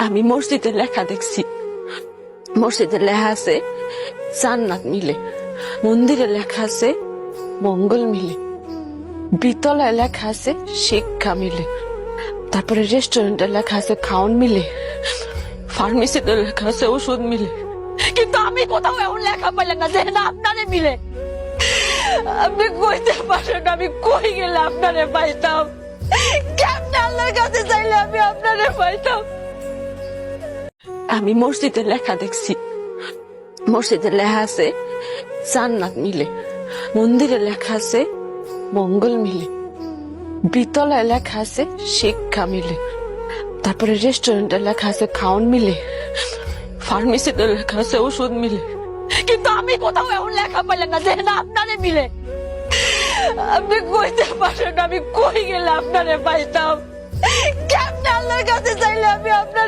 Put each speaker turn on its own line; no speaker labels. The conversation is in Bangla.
আমি মসজিদে লেখা দেখছি, মসজিদে লেখা আছে জান্নাত মিলে, মন্দিরে লেখা আছে মঙ্গল মিলে, বিতলায় লেখা আছে শিক্ষা মিলে, তারপরে রেস্টুরেন্টে লেখা আছে খাওন মিলে, ফার্মেসিতে লেখা আছে ওষুধ মিলে। কিন্তু আমি কোথাও এমন লেখা পাইলাম না যে না আপনারে মিলে। আপনি কইতে পারেন আমি কই গেলে আপনারে পাইতাম, কেমনে আল্লাহর কাছে চাইলে আমি আপনারে পাইতাম। আমি মসজিদে লেখা দেখছি, মসজিদে লেখা আছে জান্নাত মিলে, মন্দিরে লেখা আছে মঙ্গল মিলে, বিতলায় লেখা আছে শিক্ষা মিলে, তারপরে রেস্টুরেন্টে লেখা আছে খাওন মিলে, ফার্মেসিতে লেখা আছে ওষুধ মিলে। কিন্তু আমি কোথাও এমন লেখা পাইলাম না যে না আপনারে মিলে। আপনি কইতে পারেন আমি কই গেলে আপনারে পাইতাম, কেমনে আল্লাহর কাছে চাইলে আমি আপনার